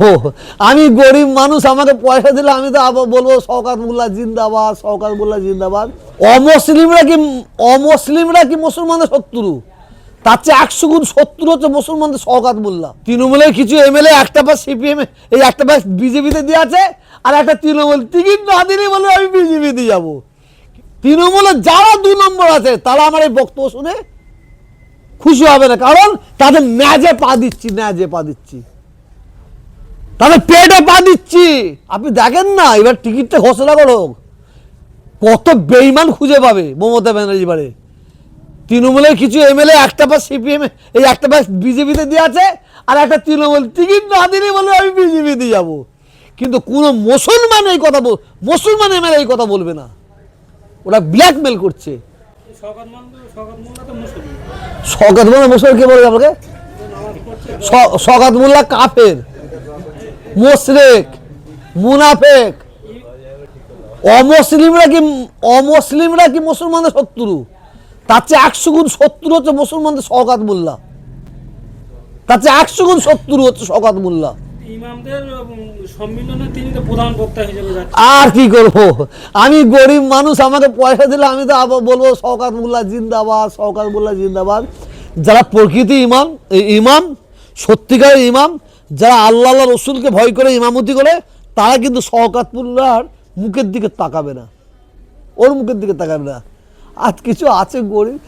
ও আমি গরিব মানুষ, আমাকে পয়সা দিলে আমি তো আবার বলবো শওকত মোল্লা জিন্দাবাদ, শওকত মোল্লা জিন্দাবাদ। অমুসলিমরা কি মুসলমানদের শত্রু? তার চেয়ে 100 গুণ শত্রু হচ্ছে মুসলমানদের শওকত মোল্লা। তৃণমূলের কিছু এমএলএ একটা বার সিপিএম, এই একটা বার বিজেপিতে দিয়ে আছে, আর একটা তৃণমূল টিকিট না দিলে বলে আমি বিজেপিতে যাবো। তৃণমূলের যারা 2 নম্বর আছে তারা আমার এই বক্তব্য শুনে খুশি হবে না, কারণ তাদের ন্যাজে পা দিচ্ছি, ন্যাজে পা দিচ্ছি, তাদের পেটে পা দিচ্ছি। আপনি দেখেন না, এবার টিকিটটা ঘোষণা করো, কত বেইমান খুঁজে পাবে মমতা ব্যানার্জি বারে। তৃণমূলের কিছু এমএলএ একটা বার সিপিএম, এই একটা বার বিজেপিতে দিয়ে আছে, আর একটা তৃণমূল টিকিট না দিলে বলে আমি বিজেপিতে যাব। কিন্তু কোনো মুসলমান এই কথা মুসলমান এমএলএ এই কথা বলবে না, ওরা ব্ল্যাকমেল করছে। শওকত মোল্লা মুসলমান কে বলে আপনাকে? শওকত মোল্লা কাফের, মুশরিক, মুনাফিক। অমুসলিমরা কি মুসলমানদের শত্রু? তার চেয়ে 100 গুণ শত্রু হচ্ছে মুসলমানদের শওকত মোল্লা, তার চেয়ে 100 গুণ শত্রু হচ্ছে শওকত মোল্লা। আর কি করবো, আমি গরিব মানুষ, আমাকে পয়সা দিলে আমি তো আবার বলবো শওকত মোল্লা জিন্দাবাদ, শওকত মোল্লা জিন্দাবাদ। যারা প্রকৃতি ইমাম, সত্যিকারের ইমাম, যারা আল্লাহ রসুলকে ভয় করে ইমামতি করে, তারা কিন্তু শওকত মোল্লার মুখের দিকে তাকাবে না, ওর মুখের দিকে তাকাবে না। আর কিছু আছে গরিব,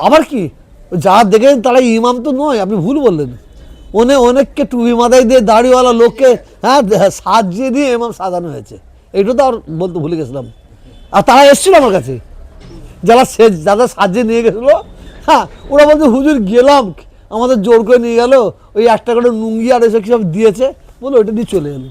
আবার কি যারা দেখেন তারা ইমাম তো নয়, আপনি ভুল বললেন। অনেককে টুপি মাথায় দিয়ে দাড়িওয়ালা লোককে সাজিয়ে দিয়ে ইমাম সাজানো হয়েছে, এইটা তো আর বলতে ভুলে গেছিলাম। আর তারা এসেছিল আমার কাছে, যারা সাজিয়ে নিয়ে গেছিলো, ওরা বলছে হুজুর গেলাম, আমাদের জোর করে নিয়ে গেল, ওই একটা করে নুঙ্গি আর এসব সব দিয়েছে, বলে ওইটা দিয়ে চলে গেল।